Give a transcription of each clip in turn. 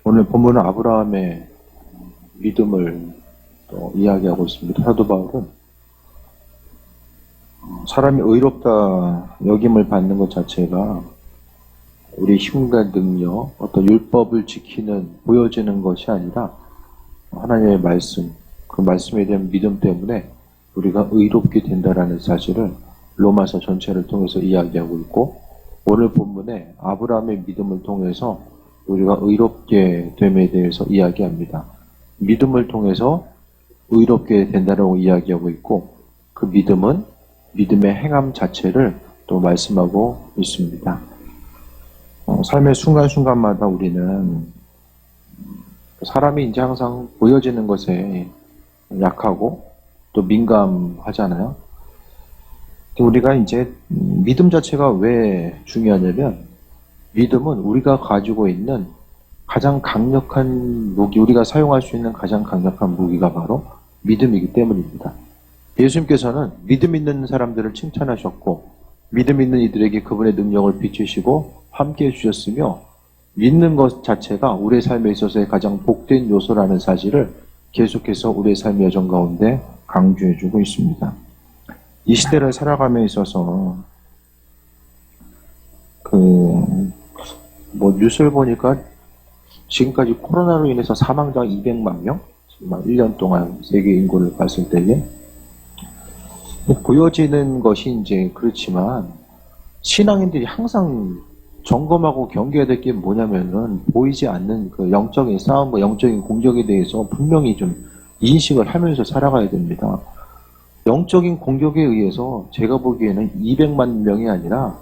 오늘 본문은 아브라함의 믿음을 또 이야기하고 있습니다. 사도 바울은 사람이 의롭다 여김을 받는 것 자체가 우리 힘과 능력, 어떤 율법을 지키는 보여지는 것이 아니라 하나님의 말씀, 그 말씀에 대한 믿음 때문에 우리가 의롭게 된다라는 사실을 로마서 전체를 통해서 이야기하고 있고, 오늘 본문에 아브라함의 믿음을 통해서 우리가 의롭게 됨에 대해서 이야기합니다. 믿음을 통해서 의롭게 된다라고 이야기하고 있고, 그 믿음은 믿음의 행함 자체를 또 말씀하고 있습니다. 삶의 순간순간마다 우리는 사람이 이제 항상 보여지는 것에 약하고 또 민감하잖아요. 우리가 이제 믿음 자체가 왜 중요하냐면, 믿음은 우리가 가지고 있는 가장 강력한 무기, 우리가 사용할 수 있는 가장 강력한 무기가 바로 믿음이기 때문입니다. 예수님께서는 믿음 있는 사람들을 칭찬하셨고, 믿음 있는 이들에게 그분의 능력을 비추시고 함께 해주셨으며, 믿는 것 자체가 우리의 삶에 있어서의 가장 복된 요소라는 사실을 계속해서 우리의 삶의 여정 가운데 강조해주고 있습니다. 이 시대를 살아감에 있어서 뉴스를 보니까 지금까지 코로나로 인해서 사망자가 200만 명? 1년 동안 세계 인구를 봤을 때에 보여지는 것이 이제 그렇지만, 신앙인들이 항상 점검하고 경계해야 될 게 뭐냐면은, 보이지 않는 그 영적인 싸움과 영적인 공격에 대해서 분명히 좀 인식을 하면서 살아가야 됩니다. 영적인 공격에 의해서 제가 보기에는 200만 명이 아니라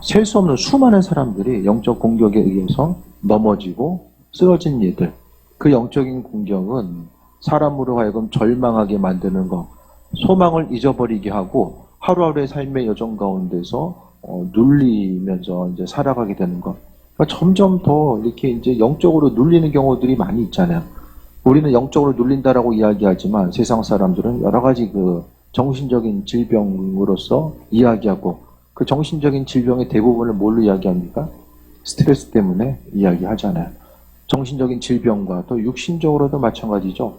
셀 수 없는 수많은 사람들이 영적 공격에 의해서 넘어지고 쓰러진 일들, 그 영적인 공격은 사람으로 하여금 절망하게 만드는 것, 소망을 잊어버리게 하고 하루하루의 삶의 여정 가운데서 눌리면서 이제 살아가게 되는 것. 그러니까 점점 더 이렇게 이제 영적으로 눌리는 경우들이 많이 있잖아요. 우리는 영적으로 눌린다라고 이야기하지만 세상 사람들은 여러 가지 그 정신적인 질병으로서 이야기하고, 그 정신적인 질병의 대부분을 뭘로 이야기합니까? 스트레스 때문에 이야기하잖아요. 정신적인 질병과 또 육신적으로도 마찬가지죠.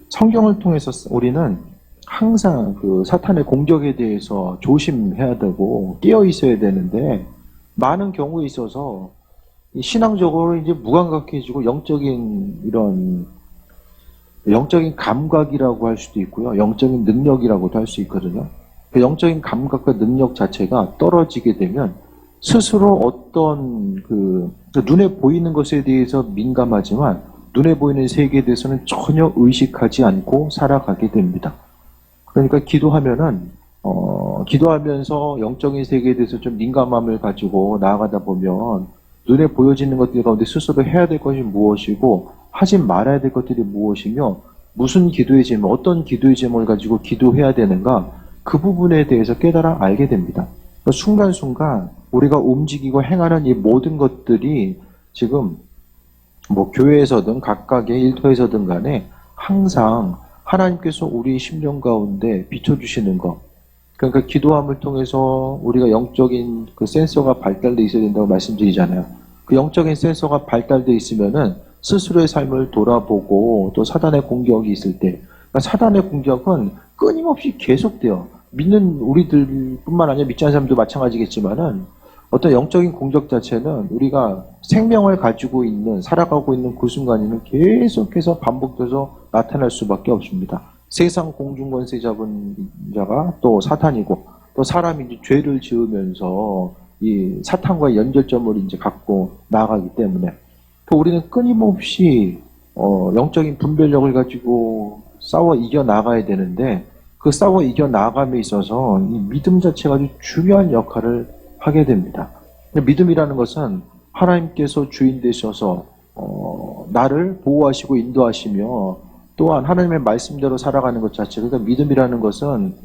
성경을 통해서 우리는 항상 그 사탄의 공격에 대해서 조심해야 되고 깨어 있어야 되는데, 많은 경우에 있어서 신앙적으로 이제 무감각해지고 영적인 감각이라고 할 수도 있고요, 영적인 능력이라고도 할 수 있거든요. 그 영적인 감각과 능력 자체가 떨어지게 되면 스스로 어떤 눈에 보이는 것에 대해서 민감하지만 눈에 보이는 세계에 대해서는 전혀 의식하지 않고 살아가게 됩니다. 그러니까 기도하면서 영적인 세계에 대해서 좀 민감함을 가지고 나아가다 보면 눈에 보여지는 것들 가운데 스스로 해야 될 것이 무엇이고 하지 말아야 될 것들이 무엇이며, 무슨 기도의 제목, 어떤 기도의 제목을 가지고 기도해야 되는가, 그 부분에 대해서 깨달아 알게 됩니다. 순간순간 우리가 움직이고 행하는 이 모든 것들이 지금 교회에서든 각각의 일터에서든 간에 항상 하나님께서 우리 심령 가운데 비춰주시는 것, 그러니까 기도함을 통해서 우리가 영적인 그 센서가 발달되어 있어야 된다고 말씀드리잖아요. 그 영적인 센서가 발달되어 있으면은 스스로의 삶을 돌아보고, 또 사단의 공격이 있을 때, 그러니까 사단의 공격은 끊임없이 계속돼요. 믿는 우리들뿐만 아니라 믿지 않는 사람도 마찬가지겠지만은, 어떤 영적인 공격 자체는 우리가 생명을 가지고 있는, 살아가고 있는 그 순간에는 계속해서 반복돼서 나타날 수밖에 없습니다. 세상 공중권세 잡은 자가 또 사탄이고, 또 사람이 이제 죄를 지으면서 이 사탄과의 연결점을 이제 갖고 나아가기 때문에, 우리는 끊임없이 영적인 분별력을 가지고 싸워 이겨 나가야 되는데, 그 싸워 이겨 나감에 있어서 이 믿음 자체가 아주 중요한 역할을 하게 됩니다. 믿음이라는 것은 하나님께서 주인 되셔서 나를 보호하시고 인도하시며, 또한 하나님의 말씀대로 살아가는 것 자체, 그러니까 믿음이라는 것은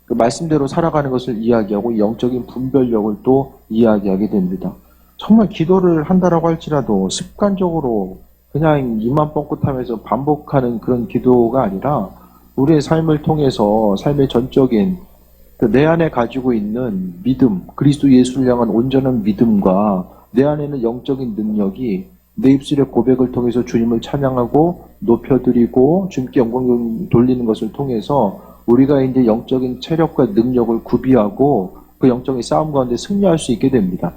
그 말씀대로 살아가는 것을 이야기하고 영적인 분별력을 또 이야기하게 됩니다. 정말 기도를 한다라고 할지라도 습관적으로 그냥 입만 뻥긋하면서 반복하는 그런 기도가 아니라, 우리의 삶을 통해서 삶의 전적인 내 안에 가지고 있는 믿음, 그리스도 예수를 향한 온전한 믿음과 내 안에 있는 영적인 능력이 내 입술의 고백을 통해서 주님을 찬양하고 높여드리고 주님께 영광을 돌리는 것을 통해서 우리가 이제 영적인 체력과 능력을 구비하고 그 영적인 싸움 가운데 승리할 수 있게 됩니다.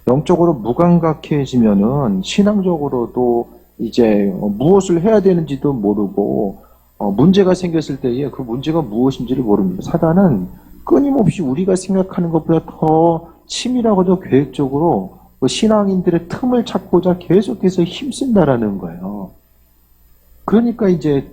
영적으로 무감각해지면은 신앙적으로도 이제 무엇을 해야 되는지도 모르고 문제가 생겼을 때에 그 문제가 무엇인지를 모릅니다. 사단은 끊임없이 우리가 생각하는 것보다 더 치밀하고도 계획적으로 신앙인들의 틈을 찾고자 계속해서 힘쓴다라는 거예요. 그러니까 이제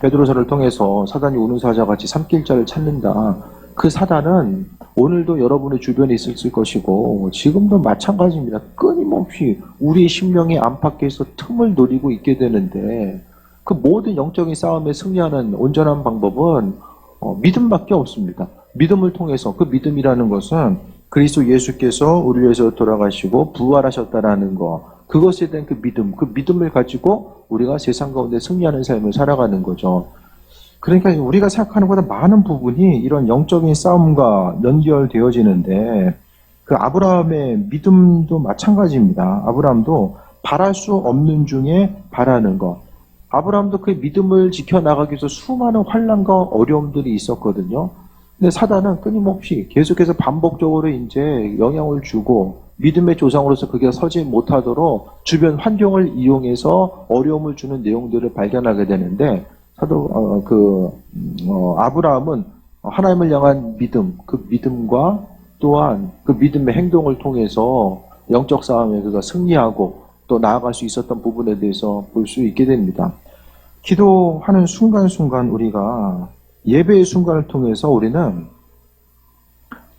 베드로서를 통해서 사단이 우는 사자같이 삼킬 자를 찾는다. 그 사단은 오늘도 여러분의 주변에 있을 것이고 지금도 마찬가지입니다. 끊임없이 우리의 심령의 안팎에서 틈을 노리고 있게 되는데 그 모든 영적인 싸움에 승리하는 온전한 방법은 믿음밖에 없습니다. 믿음을 통해서 그 믿음이라는 것은 그리스도 예수께서 우리 위해서 돌아가시고 부활하셨다라는 거 그것에 대한 그 믿음을 가지고 우리가 세상 가운데 승리하는 삶을 살아가는 거죠. 그러니까 우리가 생각하는 것보다 많은 부분이 이런 영적인 싸움과 연결되어지는데 그 아브라함의 믿음도 마찬가지입니다. 아브라함도 바랄 수 없는 중에 바라는 것. 아브라함도 그 믿음을 지켜나가기 위해서 수많은 환난과 어려움들이 있었거든요. 근데 사단은 끊임없이 계속해서 반복적으로 이제 영향을 주고 믿음의 조상으로서 그게 서지 못하도록 주변 환경을 이용해서 어려움을 주는 내용들을 발견하게 되는데 아브라함은 하나님을 향한 믿음, 그 믿음과 또한 그 믿음의 행동을 통해서 영적 싸움에 그가 승리하고 또 나아갈 수 있었던 부분에 대해서 볼 수 있게 됩니다. 기도하는 순간순간 우리가 예배의 순간을 통해서 우리는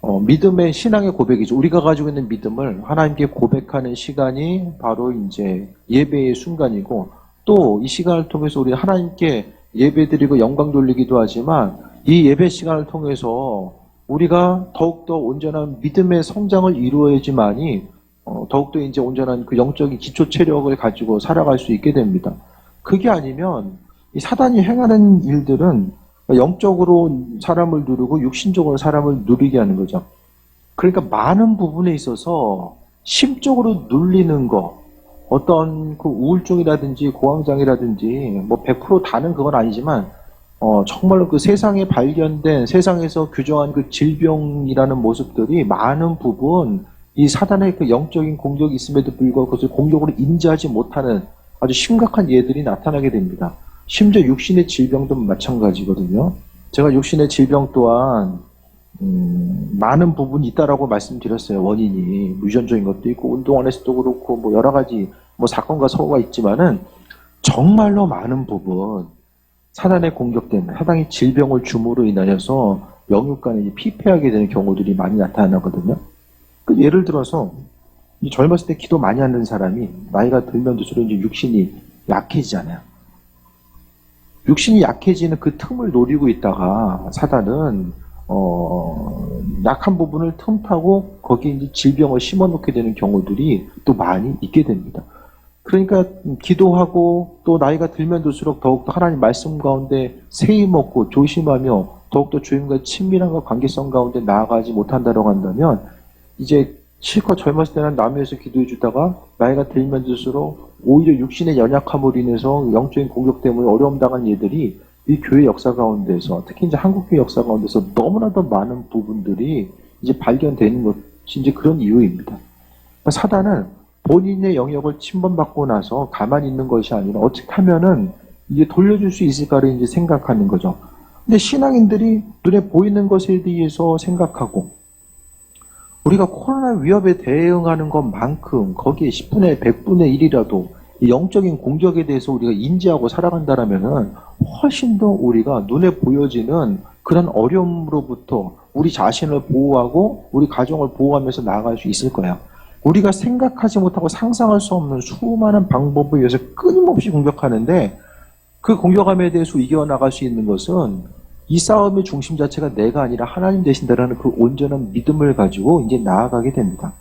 믿음의 신앙의 고백이죠. 우리가 가지고 있는 믿음을 하나님께 고백하는 시간이 바로 이제 예배의 순간이고 또 이 시간을 통해서 우리 하나님께 예배드리고 영광 돌리기도 하지만 이 예배 시간을 통해서 우리가 더욱더 온전한 믿음의 성장을 이루어야지만이 더욱더 이제 온전한 그 영적인 기초 체력을 가지고 살아갈 수 있게 됩니다. 그게 아니면 이 사단이 행하는 일들은 영적으로 사람을 누르고 육신적으로 사람을 누리게 하는 거죠. 그러니까 많은 부분에 있어서 심적으로 눌리는 거, 어떤 그 우울증이라든지 공황장애라든지 뭐 100% 다는 그건 아니지만 정말로 그 세상에 발견된 세상에서 규정한 그 질병이라는 모습들이 많은 부분 이 사단의 그 영적인 공격이 있음에도 불구하고 그것을 공격으로 인지하지 못하는 아주 심각한 예들이 나타나게 됩니다. 심지어 육신의 질병도 마찬가지거든요. 제가 육신의 질병 또한 많은 부분이 있다라고 말씀드렸어요. 원인이 유전적인 것도 있고 운동원에서도 그렇고 뭐 여러 가지 뭐 사건과 사고가 있지만은 정말로 많은 부분 사단의 공격 때문에 사단이 질병을 줌으로 인하여서 영육간에 피폐하게 되는 경우들이 많이 나타나거든요. 그 예를 들어서 젊었을 때 기도 많이 하는 사람이 나이가 들면 들수록 이제 육신이 약해지잖아요. 육신이 약해지는 그 틈을 노리고 있다가 사단은 약한 부분을 틈타고 거기에 이제 질병을 심어놓게 되는 경우들이 또 많이 있게 됩니다. 그러니까 기도하고 또 나이가 들면 들수록 더욱더 하나님 말씀 가운데 세이 먹고 조심하며 더욱더 주님과 친밀한 관계성 가운데 나아가지 못한다고 한다면 이제 실컷 젊었을 때는 남을 위해서 기도해 주다가 나이가 들면 들수록 오히려 육신의 연약함으로 인해서 영적인 공격 때문에 어려움 당한 예들이 이 교회 역사 가운데서 특히 이제 한국교회 역사 가운데서 너무나도 많은 부분들이 이제 발견되는 것이 이제 그런 이유입니다. 그러니까 사단은 본인의 영역을 침범받고 나서 가만히 있는 것이 아니라 어떻게 하면은 이제 돌려줄 수 있을까를 이제 생각하는 거죠. 근데 신앙인들이 눈에 보이는 것에 대해서 생각하고 우리가 코로나 위협에 대응하는 것만큼 거기에 10분의 100분의 1이라도 영적인 공격에 대해서 우리가 인지하고 살아간다라면은 훨씬 더 우리가 눈에 보여지는 그런 어려움으로부터 우리 자신을 보호하고 우리 가정을 보호하면서 나아갈 수 있을 거야. 우리가 생각하지 못하고 상상할 수 없는 수많은 방법에 의해서 끊임없이 공격하는데 그 공격함에 대해서 이겨나갈 수 있는 것은 이 싸움의 중심 자체가 내가 아니라 하나님 되신다라는 그 온전한 믿음을 가지고 이제 나아가게 됩니다.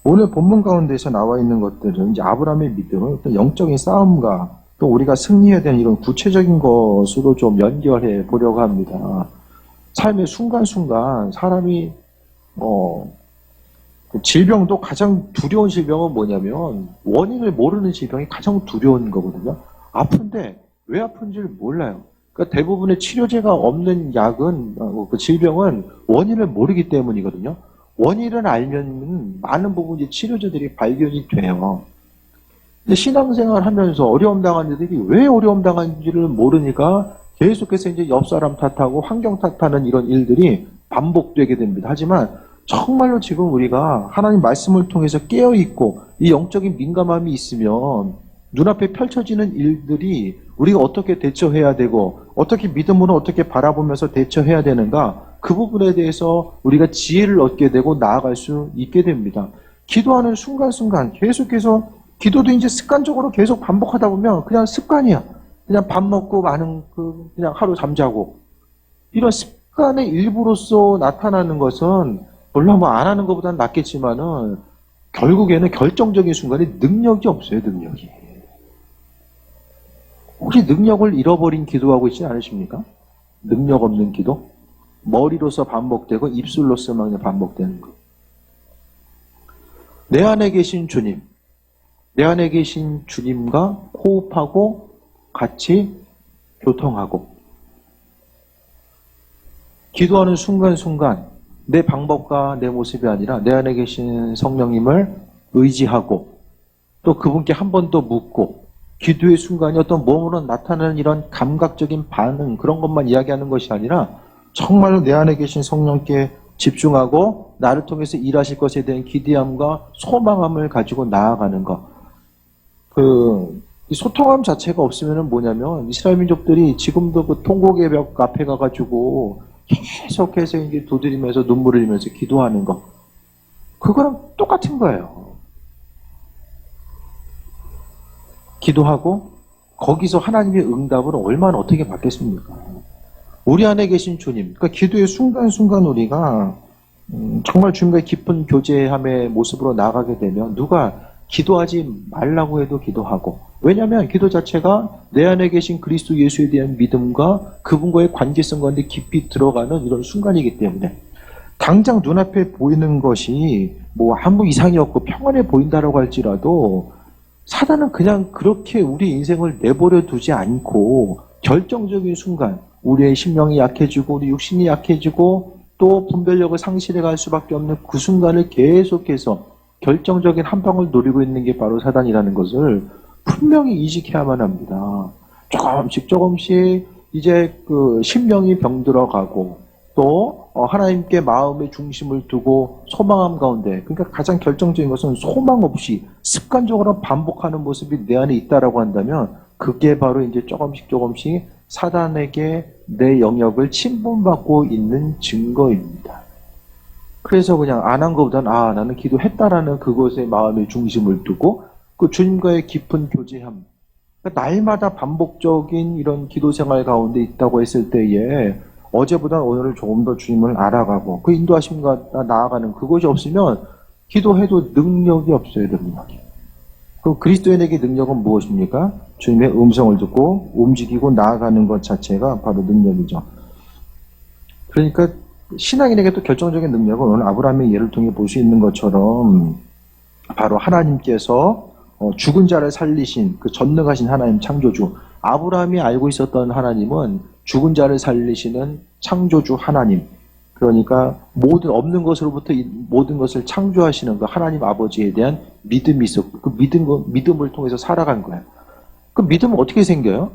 오늘 본문 가운데서 나와 있는 것들은 이제 아브라함의 믿음을 어떤 영적인 싸움과 또 우리가 승리해야 되는 이런 구체적인 것으로 좀 연결해 보려고 합니다. 삶의 순간순간 사람이 질병도 가장 두려운 질병은 뭐냐면 원인을 모르는 질병이 가장 두려운 거거든요. 아픈데 왜 아픈지를 몰라요. 그러니까 대부분의 치료제가 없는 약은 그 질병은 원인을 모르기 때문이거든요. 원인을 알면 많은 부분이 치료제들이 발견이 돼요. 근데 신앙생활 하면서 어려움 당한 이들이 왜 어려움 당한지를 모르니까 계속해서 이제 옆 사람 탓하고 환경 탓하는 이런 일들이 반복되게 됩니다. 하지만 정말로 지금 우리가 하나님 말씀을 통해서 깨어있고 이 영적인 민감함이 있으면 눈앞에 펼쳐지는 일들이 우리가 어떻게 대처해야 되고 어떻게 믿음으로 어떻게 바라보면서 대처해야 되는가, 그 부분에 대해서 우리가 지혜를 얻게 되고 나아갈 수 있게 됩니다. 기도하는 순간순간 계속해서 기도도 이제 습관적으로 계속 반복하다 보면 그냥 습관이야. 그냥 밥 먹고 마는 그냥 하루 잠자고 이런 습관의 일부로서 나타나는 것은 물론 뭐 안 하는 것보다는 낫겠지만은 결국에는 결정적인 순간에 능력이 없어요. 능력이. 혹시 능력을 잃어버린 기도하고 있지 않으십니까? 능력 없는 기도? 머리로서 반복되고 입술로서만 그냥 반복되는 거. 내 안에 계신 주님, 내 안에 계신 주님과 호흡하고 같이 교통하고 기도하는 순간순간 내 방법과 내 모습이 아니라 내 안에 계신 성령님을 의지하고 또 그분께 한 번 더 묻고 기도의 순간이 어떤 몸으로 나타나는 이런 감각적인 반응, 그런 것만 이야기하는 것이 아니라 정말로 내 안에 계신 성령께 집중하고 나를 통해서 일하실 것에 대한 기대함과 소망함을 가지고 나아가는 것. 이 소통함 자체가 없으면 뭐냐면 이스라엘 민족들이 지금도 그 통곡의 벽 앞에 가가지고 계속해서 이제 두드리면서 눈물을 흘리면서 기도하는 것. 그거랑 똑같은 거예요. 기도하고 거기서 하나님의 응답을 얼마나 어떻게 받겠습니까? 우리 안에 계신 주님, 그러니까 기도의 순간순간 우리가 정말 주님과의 깊은 교제함의 모습으로 나아가게 되면 누가 기도하지 말라고 해도 기도하고, 왜냐하면 기도 자체가 내 안에 계신 그리스도 예수에 대한 믿음과 그분과의 관계성 가운데 깊이 들어가는 이런 순간이기 때문에 당장 눈앞에 보이는 것이 뭐 아무 이상이 없고 평안해 보인다라고 할지라도 사단은 그냥 그렇게 우리 인생을 내버려 두지 않고 결정적인 순간 우리의 심령이 약해지고 우리 육신이 약해지고 또 분별력을 상실해 갈 수밖에 없는 그 순간을 계속해서 결정적인 한 방을 노리고 있는 게 바로 사단이라는 것을 분명히 인식해야만 합니다. 조금씩 이제 그 심령이 병들어가고 또 하나님께 마음의 중심을 두고 소망함 가운데, 그러니까 가장 결정적인 것은 소망 없이 습관적으로 반복하는 모습이 내 안에 있다라고 한다면 그게 바로 이제 조금씩 사단에게 내 영역을 침범받고 있는 증거입니다. 그래서 그냥 안 한 것보다는 나는 기도했다라는 그것에 마음의 중심을 두고 그 주님과의 깊은 교제함, 그러니까 날마다 반복적인 이런 기도 생활 가운데 있다고 했을 때에 어제보다 오늘을 조금 더 주님을 알아가고 그 인도하심과 나아가는 그것이 없으면 기도해도 능력이 없어요. 능력이. 그 그리스도인에게 능력은 무엇입니까? 주님의 음성을 듣고 움직이고 나아가는 것 자체가 바로 능력이죠. 그러니까 신앙인에게 또 결정적인 능력은 오늘 아브라함의 예를 통해 볼 수 있는 것처럼 바로 하나님께서 죽은 자를 살리신 그 전능하신 하나님 창조주, 아브라함이 알고 있었던 하나님은 죽은 자를 살리시는 창조주 하나님, 그러니까 모든 없는 것으로부터 모든 것을 창조하시는 그 하나님 아버지에 대한 믿음이 있었고 그 믿음을 통해서 살아간 거예요. 그 믿음은 어떻게 생겨요?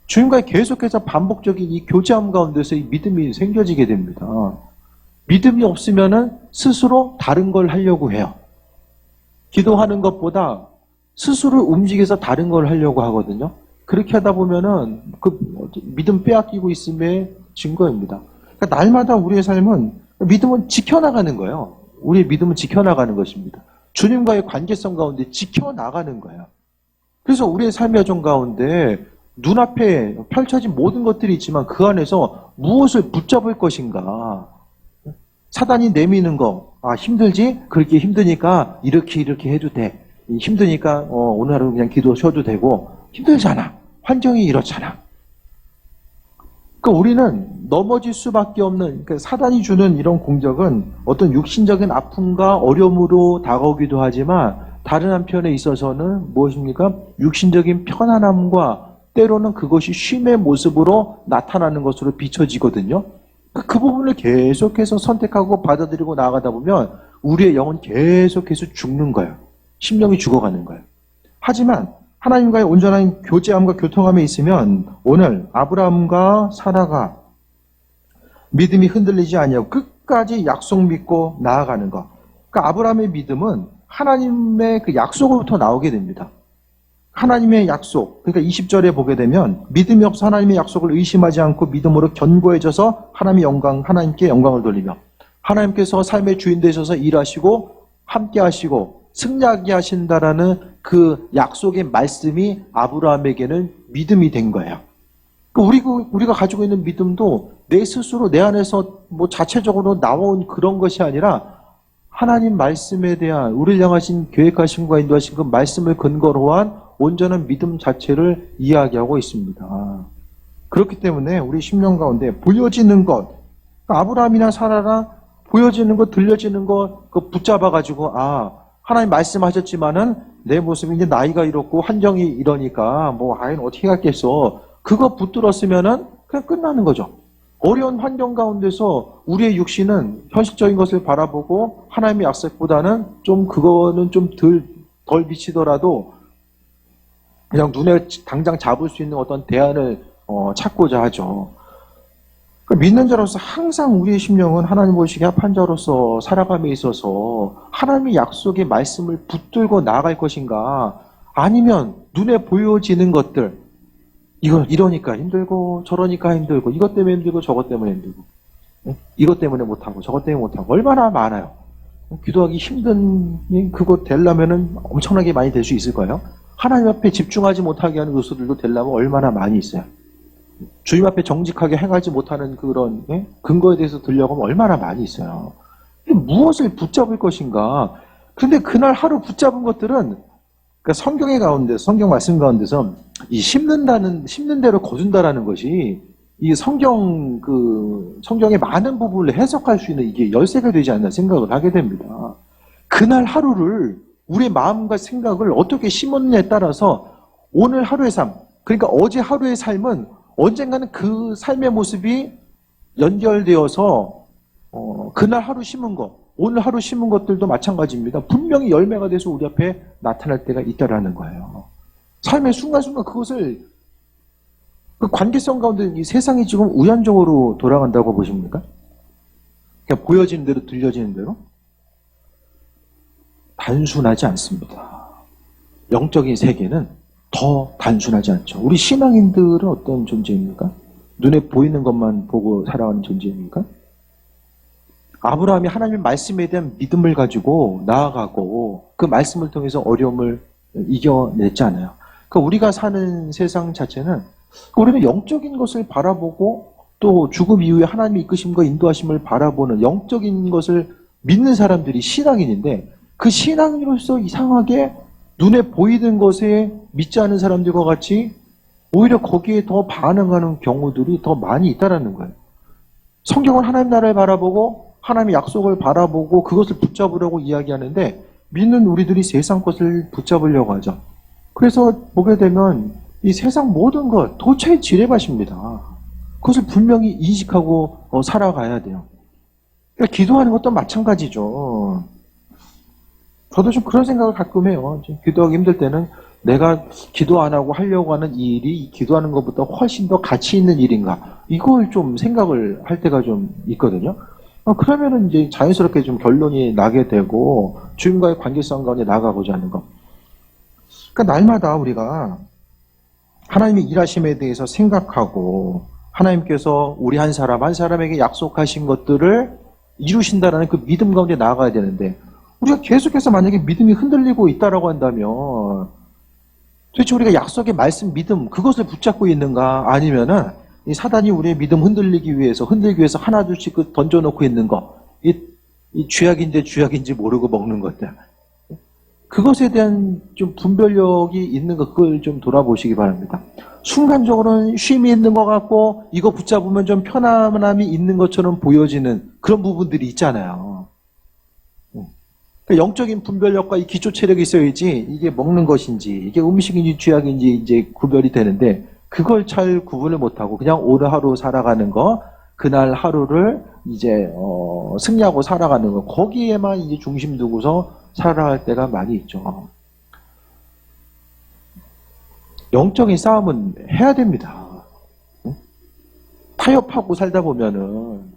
주님과 계속해서 반복적인 이 교제함 가운데서 이 믿음이 생겨지게 됩니다. 믿음이 없으면은 스스로 다른 걸 하려고 해요. 기도하는 것보다 스스로 움직여서 다른 걸 하려고 하거든요. 그렇게 하다 보면은 그 믿음 빼앗기고 있음의 증거입니다. 그러니까 날마다 우리의 삶은 믿음은 지켜나가는 거예요. 우리의 믿음은 지켜나가는 것입니다. 주님과의 관계성 가운데 지켜나가는 거예요. 그래서 우리의 삶의 여정 가운데 눈앞에 펼쳐진 모든 것들이 있지만 그 안에서 무엇을 붙잡을 것인가. 사단이 내미는 거, 힘들지? 그렇게 힘드니까 이렇게 해도 돼. 힘드니까 오늘 하루 그냥 기도 쉬어도 되고, 힘들잖아. 환경이 이렇잖아. 그러니까 우리는 넘어질 수밖에 없는, 그러니까 사단이 주는 이런 공격은 어떤 육신적인 아픔과 어려움으로 다가오기도 하지만 다른 한편에 있어서는 무엇입니까? 육신적인 편안함과 때로는 그것이 쉼의 모습으로 나타나는 것으로 비춰지거든요. 그 부분을 계속해서 선택하고 받아들이고 나아가다 보면 우리의 영은 계속해서 죽는 거예요. 심령이 죽어가는 거예요. 하지만 하나님과의 온전한 교제함과 교통함에 있으면 오늘 아브라함과 사라가 믿음이 흔들리지 아니하고 끝까지 약속 믿고 나아가는 것. 그러니까 아브라함의 믿음은 하나님의 그 약속으로부터 나오게 됩니다. 하나님의 약속. 그러니까 20절에 보게 되면 믿음이 없어 하나님의 약속을 의심하지 않고 믿음으로 견고해져서 하나님께 영광을 돌리며 하나님께서 삶의 주인 되셔서 일하시고 함께 하시고 승리하게 하신다라는 그 약속의 말씀이 아브라함에게는 믿음이 된 거예요. 우리가 가지고 있는 믿음도 내 스스로 내 안에서 뭐 자체적으로 나온 그런 것이 아니라 하나님 말씀에 대한 우리를 향하신 계획하심과 인도하신 그 말씀을 근거로 한 온전한 믿음 자체를 이야기하고 있습니다. 그렇기 때문에 우리 심령 가운데 보여지는 것, 아브라함이나 사라나 보여지는 것, 들려지는 것, 그 붙잡아가지고, 하나님 말씀하셨지만은 내 모습이 이제 나이가 이렇고 한정이 이러니까 아이는 어떻게 갔겠어. 그거 붙들었으면은 그냥 끝나는 거죠. 어려운 환경 가운데서 우리의 육신은 현실적인 것을 바라보고 하나님의 약속보다는 그거는 좀 덜 비치더라도 그냥 눈에 당장 잡을 수 있는 어떤 대안을 찾고자 하죠. 믿는 자로서 항상 우리의 심령은 하나님 보시기에 합한 자로서 살아감에 있어서 하나님의 약속의 말씀을 붙들고 나아갈 것인가, 아니면 눈에 보여지는 것들, 이러니까 힘들고 저러니까 힘들고 이것 때문에 힘들고 저것 때문에 힘들고 이것 때문에 못하고 저것 때문에 못하고 얼마나 많아요. 기도하기 힘든 그거 되려면은 엄청나게 많이 될 수 있을 거예요. 하나님 앞에 집중하지 못하게 하는 요소들도 되려면 얼마나 많이 있어요. 주님 앞에 정직하게 행하지 못하는 그런 근거에 대해서 들려고 하면 얼마나 많이 있어요. 무엇을 붙잡을 것인가. 그런데 그날 하루 붙잡은 것들은 그러니까 성경 말씀 가운데서 이 심는 대로 거둔다라는 것이 이 성경의 많은 부분을 해석할 수 있는 이게 열쇠가 되지 않나 생각을 하게 됩니다. 그날 하루를 우리의 마음과 생각을 어떻게 심었느냐에 따라서 오늘 하루의 삶, 그러니까 어제 하루의 삶은 언젠가는 그 삶의 모습이 연결되어서 그날 하루 심은 것, 오늘 하루 심은 것들도 마찬가지입니다. 분명히 열매가 돼서 우리 앞에 나타날 때가 있다라는 거예요. 삶의 순간순간 그것을 그 관계성 가운데 이 세상이 지금 우연적으로 돌아간다고 보십니까? 그냥 보여지는 대로 들려지는 대로? 단순하지 않습니다. 영적인 세계는 더 단순하지 않죠. 우리 신앙인들은 어떤 존재입니까? 눈에 보이는 것만 보고 살아가는 존재입니까? 아브라함이 하나님의 말씀에 대한 믿음을 가지고 나아가고 그 말씀을 통해서 어려움을 이겨냈잖아요. 그러니까 우리가 사는 세상 자체는 우리는 영적인 것을 바라보고 또 죽음 이후에 하나님의 이끄심과 인도하심을 바라보는 영적인 것을 믿는 사람들이 신앙인인데, 그 신앙인으로서 이상하게 눈에 보이는 것에 믿지 않은 사람들과 같이 오히려 거기에 더 반응하는 경우들이 더 많이 있다는 거예요. 성경은 하나님 나라를 바라보고 하나님의 약속을 바라보고 그것을 붙잡으려고 이야기하는데, 믿는 우리들이 세상 것을 붙잡으려고 하죠. 그래서 보게 되면 이 세상 모든 것 도처에 지뢰밭입니다. 그것을 분명히 인식하고 살아가야 돼요. 그러니까 기도하는 것도 마찬가지죠. 저도 좀 그런 생각을 가끔 해요. 기도하기 힘들 때는 내가 기도 안 하고 하려고 하는 이 일이 기도하는 것보다 훨씬 더 가치 있는 일인가, 이걸 좀 생각을 할 때가 좀 있거든요. 그러면은 이제 자연스럽게 좀 결론이 나게 되고 주님과의 관계성 가운데 나가고자 하는 거. 그러니까 날마다 우리가 하나님의 일하심에 대해서 생각하고 하나님께서 우리 한 사람 한 사람에게 약속하신 것들을 이루신다라는 그 믿음 가운데 나아가야 되는데, 우리가 계속해서 만약에 믿음이 흔들리고 있다라고 한다면 도대체 우리가 약속의 말씀, 믿음, 그것을 붙잡고 있는가, 아니면은 이 사단이 우리의 믿음 흔들기 위해서 하나둘씩 던져놓고 있는 거, 이 죄악인지 모르고 먹는 것들, 그것에 대한 좀 분별력이 있는 것, 그걸 좀 돌아보시기 바랍니다. 순간적으로는 쉼이 있는 것 같고 이거 붙잡으면 좀 편안함이 있는 것처럼 보여지는 그런 부분들이 있잖아요. 그러니까 영적인 분별력과 이 기초 체력이 있어야지 이게 먹는 것인지 이게 음식인지 쥐약인지 이제 구별이 되는데 그걸 잘 구분을 못하고 그냥 오늘 하루 살아가는 거 그날 하루를 이제 승리하고 살아가는 거 거기에만 이제 중심 두고서 살아갈 때가 많이 있죠. 영적인 싸움은 해야 됩니다. 타협하고 살다 보면은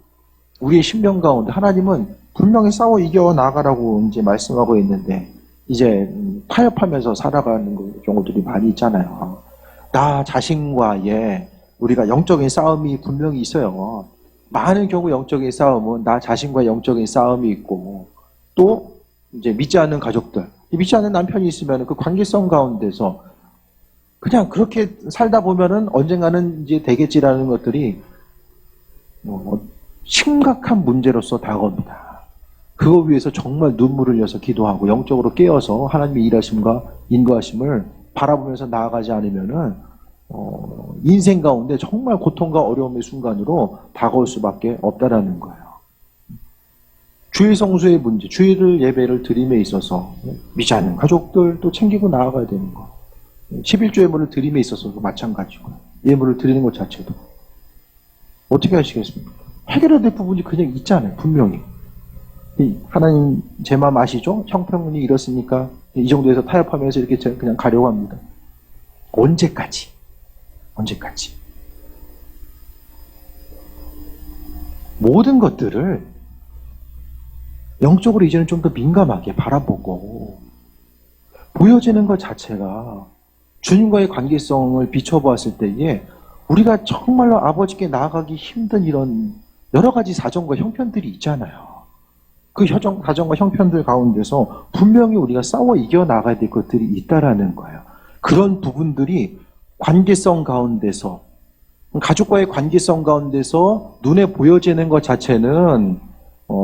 우리의 신명 가운데 하나님은 분명히 싸워 이겨 나가라고 이제 말씀하고 있는데 이제 타협하면서 살아가는 경우들이 많이 있잖아요. 나 자신과의 우리가 영적인 싸움이 분명히 있어요. 많은 경우 영적인 싸움은 나 자신과 영적인 싸움이 있고 또 이제 믿지 않는 가족들, 믿지 않는 남편이 있으면 그 관계성 가운데서 그냥 그렇게 살다 보면은 언젠가는 이제 되겠지라는 것들이 심각한 문제로서 다가옵니다. 그거 위해서 정말 눈물을 흘려서 기도하고 영적으로 깨어서 하나님의 일하심과 인도하심을 바라보면서 나아가지 않으면은 인생 가운데 정말 고통과 어려움의 순간으로 다가올 수밖에 없다라는 거예요. 주일 성수의 문제, 주일 예배를 드림에 있어서 믿지 않는 가족들 또 챙기고 나아가야 되는 거. 11조 예물을 드림에 있어서도 마찬가지고 예물을 드리는 것 자체도 어떻게 하시겠습니까? 해결해야 될 부분이 그냥 있잖아요. 분명히. 하나님 제 마음 아시죠? 형편이 이렇습니까? 이 정도에서 타협하면서 이렇게 그냥 가려고 합니다. 언제까지? 언제까지? 모든 것들을 영적으로 이제는 좀 더 민감하게 바라보고 보여지는 것 자체가 주님과의 관계성을 비춰보았을 때에 우리가 정말로 아버지께 나아가기 힘든 이런 여러 가지 사정과 형편들이 있잖아요. 그 사정과 형편들 가운데서 분명히 우리가 싸워 이겨나가야 될 것들이 있다라는 거예요. 그런 부분들이 관계성 가운데서 가족과의 관계성 가운데서 눈에 보여지는 것 자체는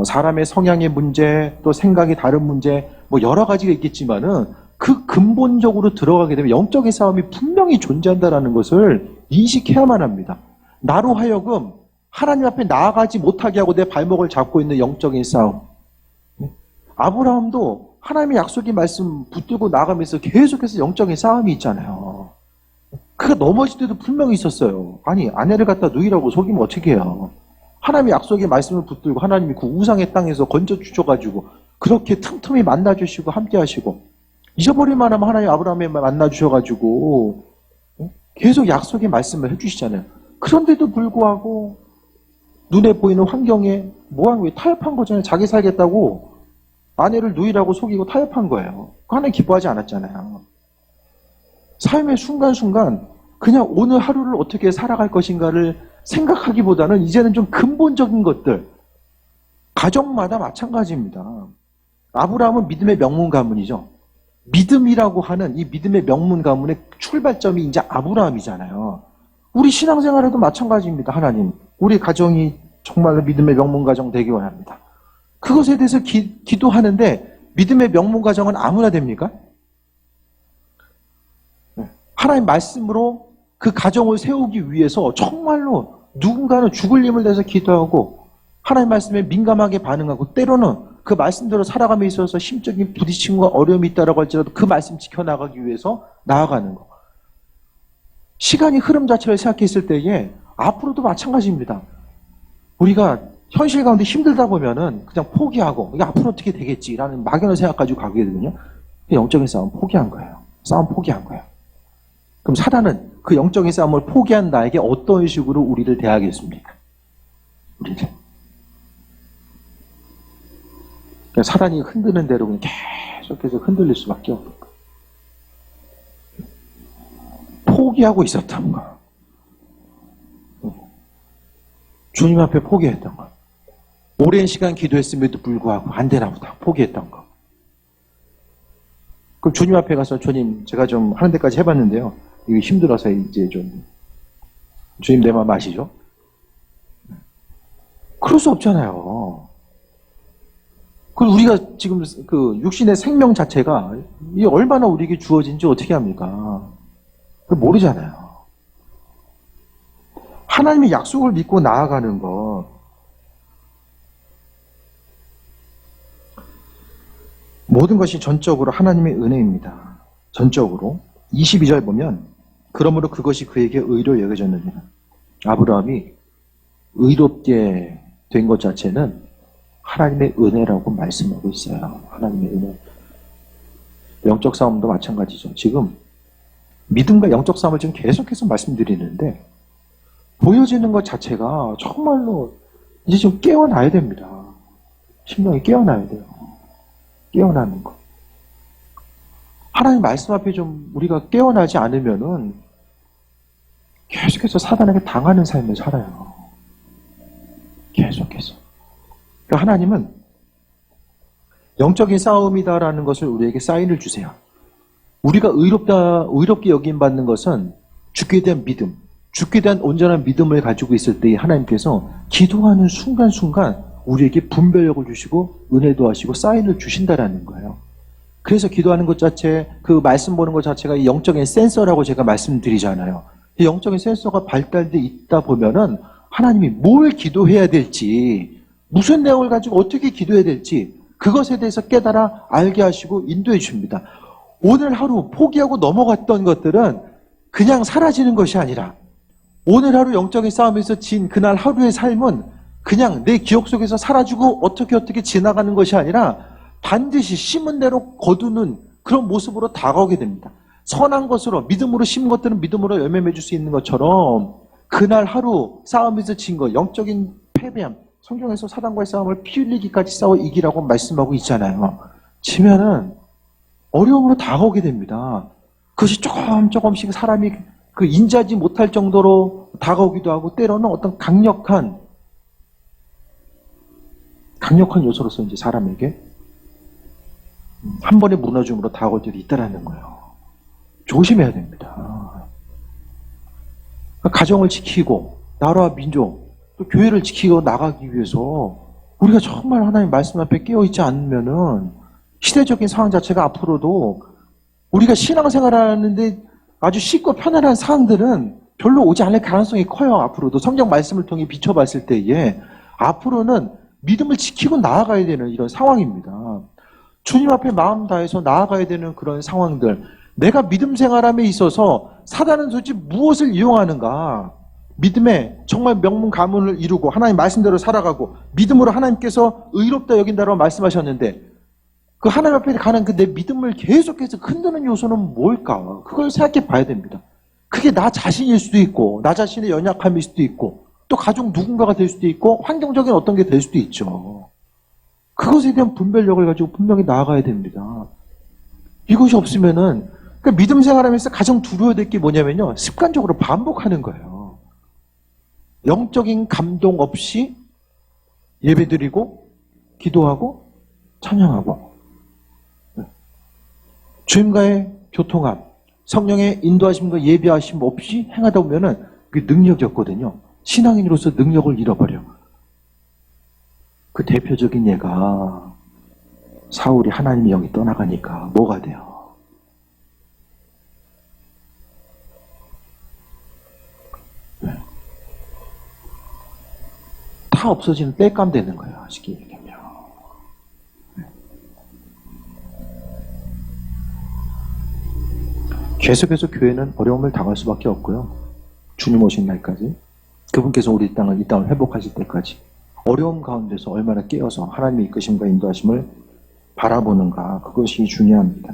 사람의 성향의 문제 또 생각이 다른 문제 뭐 여러 가지가 있겠지만은 그 근본적으로 들어가게 되면 영적인 싸움이 분명히 존재한다는 것을 인식해야만 합니다. 나로 하여금 하나님 앞에 나아가지 못하게 하고 내 발목을 잡고 있는 영적인 싸움. 아브라함도 하나님의 약속의 말씀 붙들고 나가면서 계속해서 영적인 싸움이 있잖아요. 그가 넘어질 때도 분명히 있었어요. 아니 아내를 갖다 누이라고 속이면 어떻게 해요. 하나님의 약속의 말씀을 붙들고 하나님이 그 우상의 땅에서 건져주셔가지고 그렇게 틈틈이 만나주시고 함께하시고 잊어버릴 만하면 하나님 아브라함에 만나주셔가지고 계속 약속의 말씀을 해주시잖아요. 그런데도 불구하고 눈에 보이는 환경에 뭐한 거예요? 타협한 거잖아요. 자기 살겠다고 아내를 누이라고 속이고 타협한 거예요. 하나님 기뻐하지 않았잖아요. 삶의 순간순간 그냥 오늘 하루를 어떻게 살아갈 것인가를 생각하기보다는 이제는 좀 근본적인 것들 가정마다 마찬가지입니다. 아브라함은 믿음의 명문 가문이죠. 믿음이라고 하는 이 믿음의 명문 가문의 출발점이 이제 아브라함이잖아요. 우리 신앙생활에도 마찬가지입니다. 하나님, 우리 가정이 정말로 믿음의 명문 가정 되기 원합니다. 그것에 대해서 기도하는데 믿음의 명문 가정은 아무나 됩니까? 하나님 말씀으로 그 가정을 세우기 위해서 정말로 누군가는 죽을 힘을 내서 기도하고 하나님 말씀에 민감하게 반응하고 때로는 그 말씀대로 살아감에 있어서 심적인 부딪힘과 어려움이 있다고 할지라도 그 말씀 지켜나가기 위해서 나아가는 거. 시간이 흐름 자체를 생각했을 때에 앞으로도 마찬가지입니다. 우리가 현실 가운데 힘들다 보면은 그냥 포기하고 이게 앞으로 어떻게 되겠지라는 막연한 생각 가지고 가게 되거든요. 영적인 싸움 포기한 거예요. 싸움 포기한 거예요. 그럼 사단은 그 영적인 싸움을 포기한 나에게 어떤 식으로 우리를 대하겠습니까? 우리를. 그러니까 사단이 흔드는 대로 그냥 계속해서 흔들릴 수밖에 없는 거예요. 포기하고 있었던 거. 주님 앞에 포기했던 거. 오랜 시간 기도했음에도 불구하고 안 되나 보다. 포기했던 거. 그럼 주님 앞에 가서 주님 제가 좀 하는 데까지 해봤는데요. 이거 힘들어서 이제 좀 주님 내 마음 아시죠? 그럴 수 없잖아요. 그리고 우리가 지금 그 육신의 생명 자체가 이게 얼마나 우리에게 주어진지 어떻게 합니까? 모르잖아요. 하나님의 약속을 믿고 나아가는 것. 모든 것이 전적으로 하나님의 은혜입니다. 전적으로. 22절 보면 그러므로 그것이 그에게 의로 여겨졌느니라. 아브라함이 의롭게 된 것 자체는 하나님의 은혜라고 말씀하고 있어요. 하나님의 은혜. 영적 싸움도 마찬가지죠. 지금 믿음과 영적 싸움을 지금 계속해서 말씀드리는데 보여지는 것 자체가 정말로 이제 좀 깨어나야 됩니다. 심령이 깨어나야 돼요. 깨어나는 것. 하나님 말씀 앞에 좀 우리가 깨어나지 않으면은 계속해서 사단에게 당하는 삶을 살아요. 계속해서. 그러니까 하나님은 영적인 싸움이다라는 것을 우리에게 사인을 주세요. 우리가 의롭게 여김받는 것은 죽게 대한 믿음, 죽게 대한 온전한 믿음을 가지고 있을 때 하나님께서 기도하는 순간순간 우리에게 분별력을 주시고 은혜도 하시고 사인을 주신다라는 거예요. 그래서 기도하는 것 자체, 그 말씀 보는 것 자체가 이 영적인 센서라고 제가 말씀드리잖아요. 이 영적인 센서가 발달되어 있다 보면은 하나님이 뭘 기도해야 될지, 무슨 내용을 가지고 어떻게 기도해야 될지 그것에 대해서 깨달아 알게 하시고 인도해 줍니다. 오늘 하루 포기하고 넘어갔던 것들은 그냥 사라지는 것이 아니라 오늘 하루 영적인 싸움에서 진 그날 하루의 삶은 그냥 내 기억 속에서 사라지고 어떻게 지나가는 것이 아니라 반드시 심은 대로 거두는 그런 모습으로 다가오게 됩니다. 선한 것으로 믿음으로 심은 것들은 믿음으로 열매 맺을 수 있는 것처럼 그날 하루 싸움에서 진 것, 영적인 패배함, 성경에서 사단과의 싸움을 피 흘리기까지 싸워 이기라고 말씀하고 있잖아요. 지면은 어려움으로 다가오게 됩니다. 그것이 조금씩 사람이 그 인지하지 못할 정도로 다가오기도 하고 때로는 어떤 강력한 요소로서 이제 사람에게 한 번에 무너짐으로 다가올 때도 있다라는 거예요. 조심해야 됩니다. 가정을 지키고 나라와 민족, 또 교회를 지키고 나가기 위해서 우리가 정말 하나님 말씀 앞에 깨어있지 않으면은 시대적인 상황 자체가 앞으로도 우리가 신앙생활하는데 아주 쉽고 편안한 상황들은 별로 오지 않을 가능성이 커요. 앞으로도 성경 말씀을 통해 비춰봤을 때에 앞으로는 믿음을 지키고 나아가야 되는 이런 상황입니다. 주님 앞에 마음 다해서 나아가야 되는 그런 상황들. 내가 믿음 생활함에 있어서 사단은 도대체 무엇을 이용하는가? 믿음에 정말 명문 가문을 이루고 하나님 말씀대로 살아가고 믿음으로 하나님께서 의롭다 여긴다라고 말씀하셨는데 그 하나님 앞에 가는 그 내 믿음을 계속해서 흔드는 요소는 뭘까? 그걸 생각해 봐야 됩니다. 그게 나 자신일 수도 있고 나 자신의 연약함일 수도 있고 또 가족 누군가가 될 수도 있고 환경적인 어떤 게 될 수도 있죠. 그것에 대한 분별력을 가지고 분명히 나아가야 됩니다. 이것이 없으면은 그 믿음 생활하면서 가장 두려워야 될 게 뭐냐면요. 습관적으로 반복하는 거예요. 영적인 감동 없이 예배드리고 기도하고 찬양하고 주님과의 교통함, 성령의 인도하심과 예비하심 없이 행하다 보면은 그게 능력이 없거든요. 신앙인으로서 능력을 잃어버려. 그 대표적인 예가 사울이 하나님의 영이 떠나가니까 뭐가 돼요? 네. 다 없어지는 땔감 되는 거예요. 쉽게 얘기하면. 네. 계속해서 교회는 어려움을 당할 수밖에 없고요. 주님 오신 날까지 그분께서 우리 이 땅을 회복하실 때까지 어려움 가운데서 얼마나 깨어서 하나님의 이끄심과 인도하심을 바라보는가 그것이 중요합니다.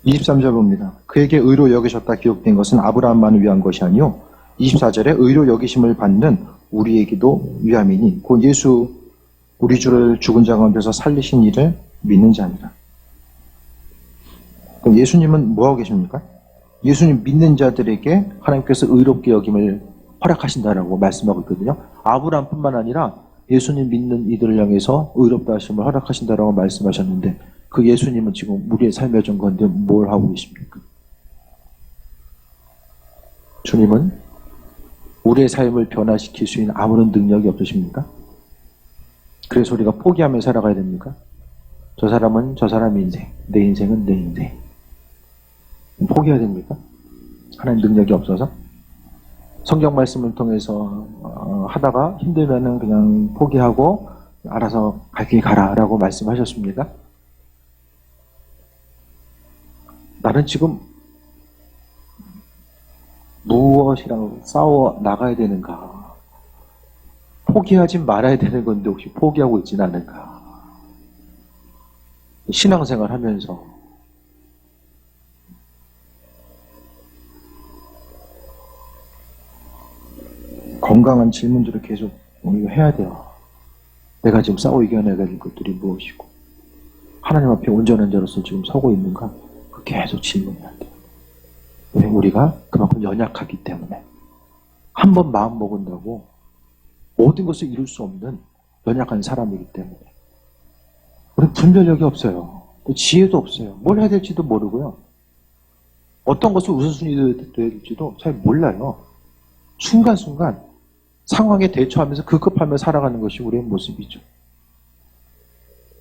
23절 봅니다. 그에게 의로 여기셨다 기록된 것은 아브라함만을 위한 것이 아니요 24절에 의로 여기심을 받는 우리에게도 위함이니 곧 예수 우리 주를 죽은 자 가운데서 살리신 이를 믿는 자니라. 그럼 예수님은 뭐하고 계십니까? 예수님 믿는 자들에게 하나님께서 의롭게 여김을 허락하신다라고 말씀하고 있거든요. 아브라함뿐만 아니라 예수님 믿는 이들을 향해서 의롭다 하심을 허락하신다라고 말씀하셨는데 그 예수님은 지금 우리의 삶의 정건데 뭘 하고 계십니까? 주님은 우리의 삶을 변화시킬 수 있는 아무런 능력이 없으십니까? 그래서 우리가 포기하며 살아가야 됩니까? 저 사람은 저 사람의 인생, 내 인생은 내 인생. 포기해야 됩니까? 하나님 능력이 없어서? 성경 말씀을 통해서 하다가 힘들면은 그냥 포기하고 알아서 갈 길 가라라고 말씀하셨습니까? 나는 지금 무엇이랑 싸워 나가야 되는가? 포기하지 말아야 되는 건데 혹시 포기하고 있지는 않을까? 신앙생활 하면서 건강한 질문들을 계속 우리가 해야 돼요. 내가 지금 싸워 이겨내야 될 것들이 무엇이고 하나님 앞에 온전한 자로서 지금 서고 있는가? 계속 질문해야 돼요. 왜? 우리가 그만큼 연약하기 때문에 한번 마음 먹은다고 모든 것을 이룰 수 없는 연약한 사람이기 때문에 우리는 분별력이 없어요. 또 지혜도 없어요. 뭘 해야 될지도 모르고요. 어떤 것을 우선순위로 둬야 될지도 잘 몰라요. 순간순간 상황에 대처하면서 급급하며 살아가는 것이 우리의 모습이죠.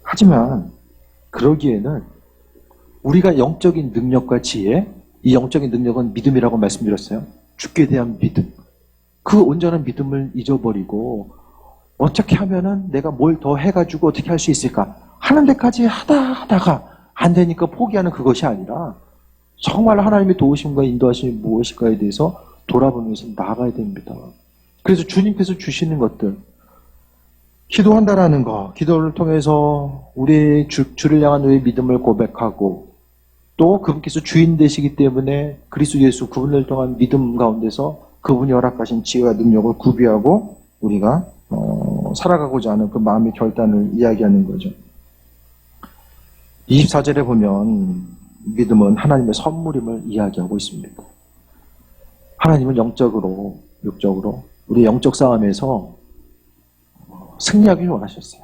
하지만 그러기에는 우리가 영적인 능력과 지혜, 이 영적인 능력은 믿음이라고 말씀드렸어요. 주께 대한 믿음. 그 온전한 믿음을 잊어버리고 어떻게 하면은 내가 뭘 더 해가지고 어떻게 할 수 있을까 하는 데까지 하다가 안 되니까 포기하는 그것이 아니라 정말 하나님의 도우심과 인도하심이 무엇일까에 대해서 돌아보면서 나아가야 됩니다. 그래서 주님께서 주시는 것들, 기도한다라는 거, 기도를 통해서 우리의 주를 향한 우리의 믿음을 고백하고 또 그분께서 주인 되시기 때문에 그리스도 예수 그분을 통한 믿음 가운데서 그분이 허락하신 지혜와 능력을 구비하고 우리가 살아가고자 하는 그 마음의 결단을 이야기하는 거죠. 24절에 보면 믿음은 하나님의 선물임을 이야기하고 있습니다. 하나님은 영적으로, 육적으로 우리 영적 싸움에서 승리하기를 원하셨어요.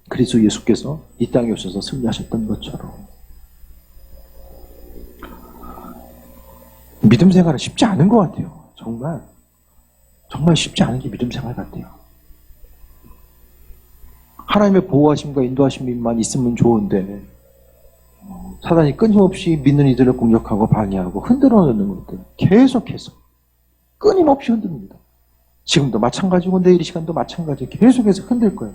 그리스도 예수께서 이 땅에 오셔서 승리하셨던 것처럼. 믿음 생활은 쉽지 않은 것 같아요. 정말 쉽지 않은 게 믿음 생활 같아요. 하나님의 보호하심과 인도하심만 있으면 좋은데 사단이 끊임없이 믿는 이들을 공격하고 방해하고 흔들어 놓는 것들 계속해서 끊임없이 흔듭니다. 지금도 마찬가지고 내일 이 시간도 마찬가지고 계속해서 흔들 거예요.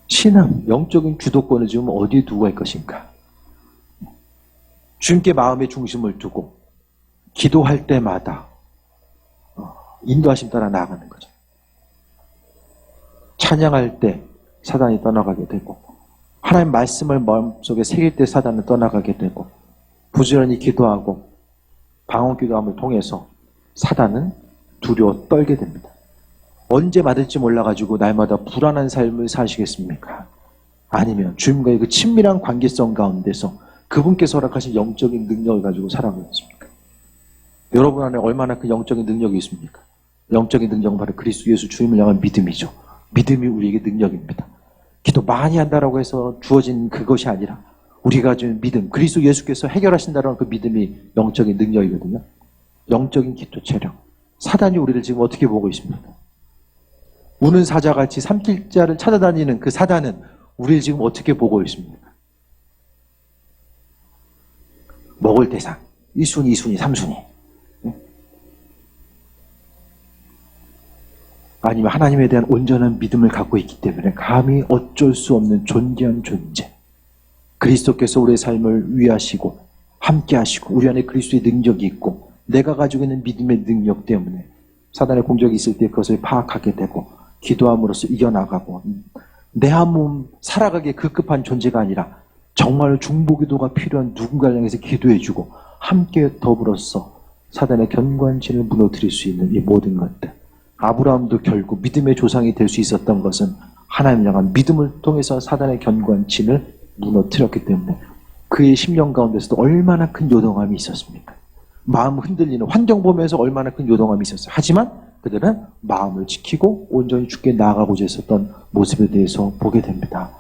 신앙, 영적인 주도권을 지금 어디에 두고 할 것인가? 주님께 마음의 중심을 두고 기도할 때마다 인도하심 따라 나아가는 거죠. 찬양할 때 사단이 떠나가게 되고 하나님 말씀을 마음속에 새길 때 사단은 떠나가게 되고 부지런히 기도하고 방언 기도함을 통해서 사단은 두려워 떨게 됩니다. 언제 맞을지 몰라가지고 날마다 불안한 삶을 사시겠습니까? 아니면 주님과의 그 친밀한 관계성 가운데서 그분께서 허락하신 영적인 능력을 가지고 살아가겠습니까? 여러분 안에 얼마나 큰 영적인 능력이 있습니까? 영적인 능력은 바로 그리스도 예수 주님을 향한 믿음이죠. 믿음이 우리에게 능력입니다. 기도 많이 한다라고 해서 주어진 그것이 아니라 우리가 가진 믿음, 그리스도 예수께서 해결하신다라는 그 믿음이 영적인 능력이거든요. 영적인 기도 체력. 사단이 우리를 지금 어떻게 보고 있습니까? 우는 사자같이 삼킬 자를 찾아다니는 그 사단은 우리를 지금 어떻게 보고 있습니까? 먹을 대상. 1순위, 2순위, 3순위. 아니면 하나님에 대한 온전한 믿음을 갖고 있기 때문에 감히 어쩔 수 없는 존귀한 존재. 그리스도께서 우리의 삶을 위하시고 함께 하시고 우리 안에 그리스도의 능력이 있고 내가 가지고 있는 믿음의 능력 때문에 사단의 공격이 있을 때 그것을 파악하게 되고 기도함으로써 이겨나가고 내 한 몸 살아가기에 급급한 존재가 아니라 정말 중보기도가 필요한 누군가를 향해서 기도해주고 함께 더불어서 사단의 견고한진을 무너뜨릴 수 있는 이 모든 것들. 아브라함도 결국 믿음의 조상이 될 수 있었던 것은 하나님을 향한 믿음을 통해서 사단의 견고한 진을 무너뜨렸기 때문에 그의 심령 가운데서도 얼마나 큰 요동함이 있었습니까? 마음 흔들리는 환경 보면서 얼마나 큰 요동함이 있었어요. 하지만 그들은 마음을 지키고 온전히 주께 나아가고자 했었던 모습에 대해서 보게 됩니다.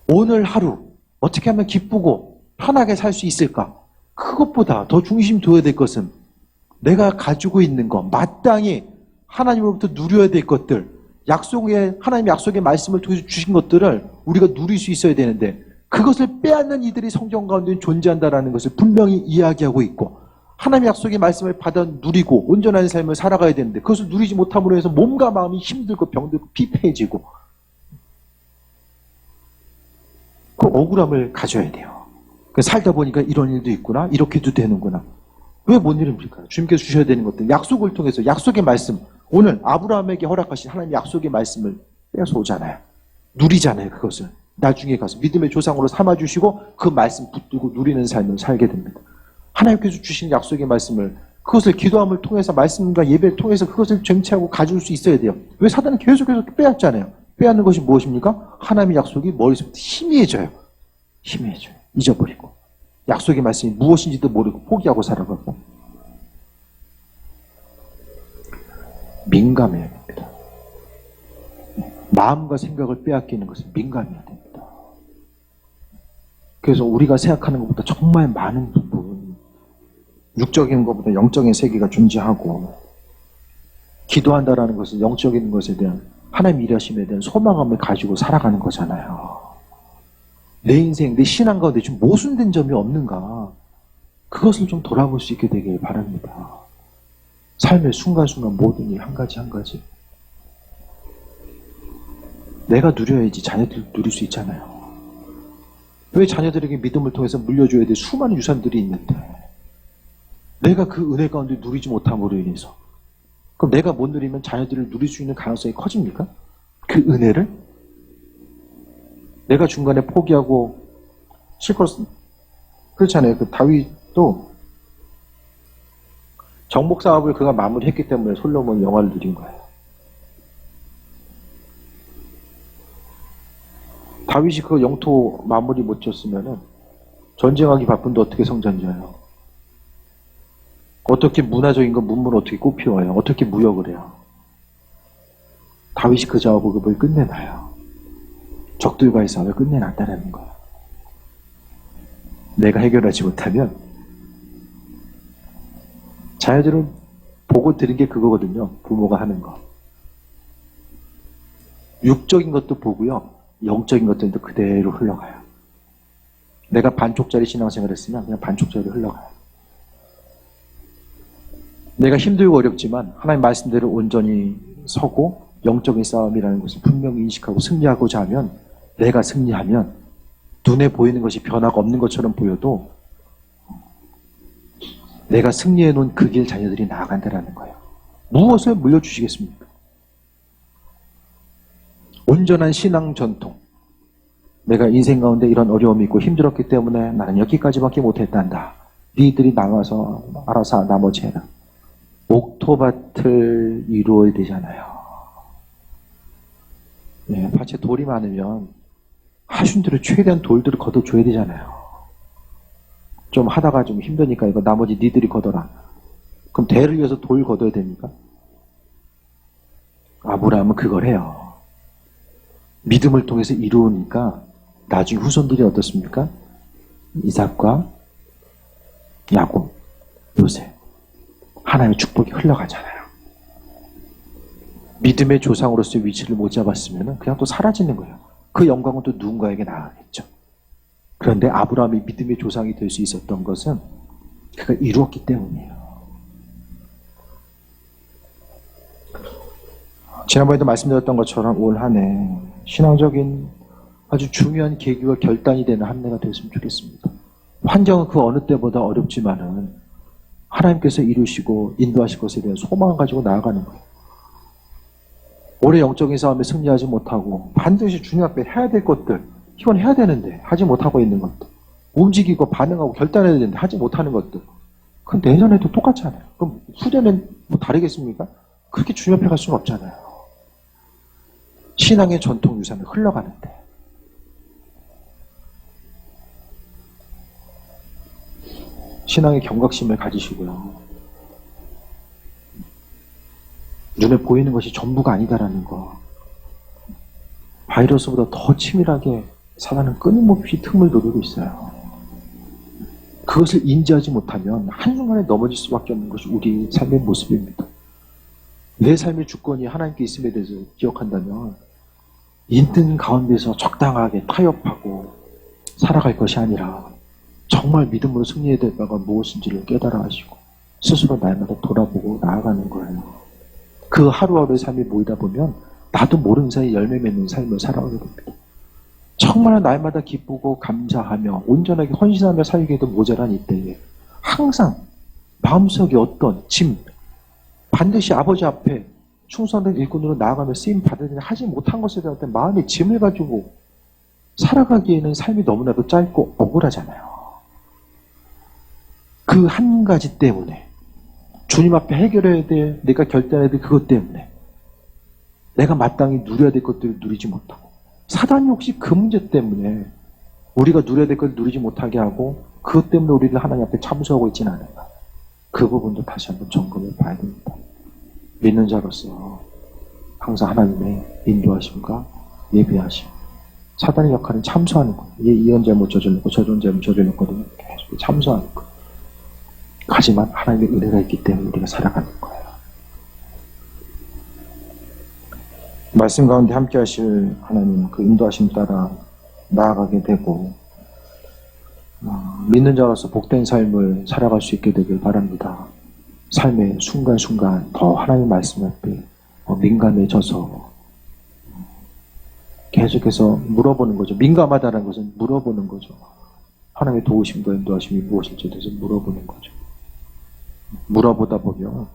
오늘 하루 어떻게 하면 기쁘고 편하게 살 수 있을까? 그것보다 더 중심 둬야 될 것은 내가 가지고 있는 것, 마땅히 하나님으로부터 누려야 될 것들, 하나님의 약속의 말씀을 통해서 주신 것들을 우리가 누릴 수 있어야 되는데 그것을 빼앗는 이들이 성경 가운데 존재한다는 것을 분명히 이야기하고 있고 하나님의 약속의 말씀을 받아 누리고 온전한 삶을 살아가야 되는데 그것을 누리지 못함으로 해서 몸과 마음이 힘들고 병들고 피폐해지고 그 억울함을 가져야 돼요. 살다 보니까 이런 일도 있구나. 이렇게도 되는구나. 왜 못 이룹니까? 주님께서 주셔야 되는 것들. 약속을 통해서 약속의 말씀. 오늘 아브라함에게 허락하신 하나님의 약속의 말씀을 뺏어오잖아요. 누리잖아요. 그것을. 나중에 가서 믿음의 조상으로 삼아주시고 그 말씀 붙들고 누리는 삶을 살게 됩니다. 하나님께서 주신 약속의 말씀을 그것을 기도함을 통해서 말씀과 예배를 통해서 그것을 쟁취하고 가질 수 있어야 돼요. 왜 사단은 계속해서 빼앗잖아요. 빼앗는 것이 무엇입니까? 하나님의 약속이 머릿속부터 희미해져요. 희미해져요. 잊어버리고. 약속의 말씀이 무엇인지도 모르고 포기하고 살아가고. 민감해야 됩니다. 마음과 생각을 빼앗기는 것은 민감해야 됩니다. 그래서 우리가 생각하는 것보다 정말 많은 부분, 육적인 것보다 영적인 세계가 존재하고, 기도한다라는 것은 영적인 것에 대한 하나님 일하심에 대한 소망감을 가지고 살아가는 거잖아요. 내 인생, 내 신앙 가운데 좀 모순된 점이 없는가, 그것을 좀 돌아볼 수 있게 되길 바랍니다. 삶의 순간순간 모든 일 한 가지 한 가지 내가 누려야지 자녀들 누릴 수 있잖아요. 왜 자녀들에게 믿음을 통해서 물려줘야 될 수많은 유산들이 있는데 내가 그 은혜 가운데 누리지 못함으로 인해서, 그럼 내가 못 누리면 자녀들을 누릴 수 있는 가능성이 커집니까? 그 은혜를? 내가 중간에 포기하고 실컷, 그렇잖아요. 그 다윗도 정복 사업을 그가 마무리했기 때문에 솔로몬 영화를 누린 거예요. 다윗이 그 영토 마무리 못 졌으면은 전쟁하기 바쁜데 어떻게 성전져요? 어떻게 문화적인 건 문물을 어떻게 꽃피워요? 어떻게 무역을 해요? 다윗이 그 작업을 끝내놔요. 적들과의 싸움을 끝내놨다라는 거예요. 내가 해결하지 못하면 자녀들은 보고 들은 게 그거거든요. 부모가 하는 거. 육적인 것도 보고요. 영적인 것들도 그대로 흘러가요. 내가 반쪽짜리 신앙생활을 했으면 그냥 반쪽짜리 흘러가요. 내가 힘들고 어렵지만 하나님 말씀대로 온전히 서고 영적인 싸움이라는 것을 분명히 인식하고 승리하고자 하면, 내가 승리하면 눈에 보이는 것이 변화가 없는 것처럼 보여도 내가 승리해 놓은 그 길 자녀들이 나아간다는 거예요. 무엇을 물려주시겠습니까? 온전한 신앙 전통. 내가 인생 가운데 이런 어려움이 있고 힘들었기 때문에 나는 여기까지밖에 못했단다. 니들이 나와서 알아서 나머지 해라. 옥토밭을 이루어야 되잖아요. 네, 밭에 돌이 많으면 하신 대로 최대한 돌들을 걷어줘야 되잖아요. 좀 하다가 좀 힘드니까 이거 나머지 니들이 걷어라. 그럼 대를 위해서 돌 걷어야 됩니까? 아브라함은 그걸 해요. 믿음을 통해서 이루니까 나중에 후손들이 어떻습니까? 이삭과 야곱, 요셉. 하나님의 축복이 흘러가잖아요. 믿음의 조상으로서의 위치를 못 잡았으면 그냥 또 사라지는 거예요. 그 영광은 또 누군가에게 나가겠죠. 그런데 아브라함이 믿음의 조상이 될 수 있었던 것은 그가 이루었기 때문이에요. 지난번에도 말씀드렸던 것처럼 올 한 해 신앙적인 아주 중요한 계기와 결단이 되는 한 해가 되었으면 좋겠습니다. 환경은 그 어느 때보다 어렵지만은 하나님께서 이루시고 인도하실 것에 대한 소망을 가지고 나아가는 거예요. 올해 영적인 싸움에 승리하지 못하고 반드시 주님 앞에 해야 될 것들, 이건 해야 되는데 하지 못하고 있는 것들, 움직이고 반응하고 결단해야 되는데 하지 못하는 것들, 그건 내년에도 똑같잖아요. 그럼 후대는 뭐 다르겠습니까? 그렇게 주님 앞에 갈 수는 없잖아요. 신앙의 전통 유산을 흘러가는데 신앙의 경각심을 가지시고요. 눈에 보이는 것이 전부가 아니다라는 거. 바이러스보다 더 치밀하게 사단은 끊임없이 틈을 노리고 있어요. 그것을 인지하지 못하면 한순간에 넘어질 수밖에 없는 것이 우리 삶의 모습입니다. 내 삶의 주권이 하나님께 있음에 대해서 기억한다면 있는 가운데서 적당하게 타협하고 살아갈 것이 아니라 정말 믿음으로 승리해야 될 바가 무엇인지를 깨달아 하시고 스스로 날마다 돌아보고 나아가는 거예요. 그 하루하루의 삶이 모이다 보면 나도 모르는 사이 열매 맺는 삶을 살아가게 됩니다. 정말 날마다 기쁘고 감사하며 온전하게 헌신하며 살기에도 모자란 이때에 항상 마음속에 어떤 짐, 반드시 아버지 앞에 충성된 일꾼으로 나아가며 쓰임 받으려 하지 못한 것에 대한 어떤 마음의 짐을 가지고 살아가기에는 삶이 너무나도 짧고 억울하잖아요. 그 한 가지 때문에 주님 앞에 해결해야 될, 내가 결단해야 될 그것 때문에 내가 마땅히 누려야 될 것들을 누리지 못하고 사단이 혹시 그 문제 때문에 우리가 누려야 될 것을 누리지 못하게 하고 그것 때문에 우리를 하나님 앞에 참수하고 있지는 않은가. 그 부분도 다시 한번 점검해 봐야 됩니다. 믿는 자로서 항상 하나님의 인도하심과 예비하심. 사단의 역할은 참수하는 거예요. 이런 잘못 저질렀고 저런 잘못 저질렀거든요. 계속 참수하는 거예요. 하지만 하나님의 은혜가 있기 때문에 우리가 살아가는 거예요. 말씀 가운데 함께 하실 하나님 그 인도하심 따라 나아가게 되고 믿는 자로서 복된 삶을 살아갈 수 있게 되길 바랍니다. 삶의 순간순간 더 하나님 말씀 앞에 민감해져서 계속해서 물어보는 거죠. 민감하다는 것은 물어보는 거죠. 하나님의 도우심과 인도하심이 무엇일지에 대해서 물어보는 거죠. 물어보다 보면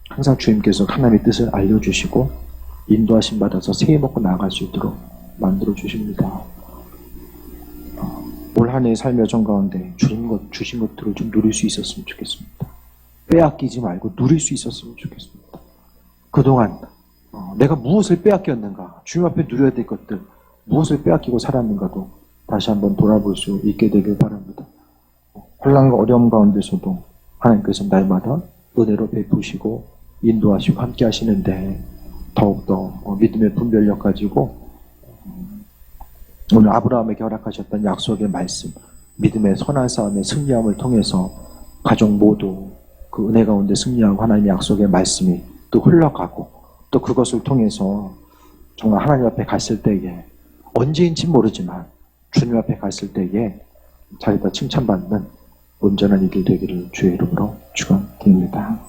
항상 주님께서 하나님의 뜻을 알려주시고 인도하심 받아서 새해 먹고 나아갈 수 있도록 만들어 주십니다. 올 한 해의 삶의 여정 가운데 주신 것들을 좀 누릴 수 있었으면 좋겠습니다. 빼앗기지 말고 누릴 수 있었으면 좋겠습니다. 그동안 내가 무엇을 빼앗겼는가, 주님 앞에 누려야 될 것들, 무엇을 빼앗기고 살았는가도 다시 한번 돌아볼 수 있게 되길 바랍니다. 혼란과 어려움 가운데서도 하나님께서 날마다 은혜로 베푸시고 인도하시고 함께 하시는데 더욱더 믿음의 분별력 가지고 오늘 아브라함에게 허락하셨던 약속의 말씀, 믿음의 선한 싸움의 승리함을 통해서 가족 모두 그 은혜 가운데 승리하고 하나님의 약속의 말씀이 또 흘러가고 또 그것을 통해서 정말 하나님 앞에 갔을 때에 언제인지 모르지만 주님 앞에 갔을 때에 자기가 칭찬받는 온전한 이들 되기를 주의 이름으로 축원드립니다.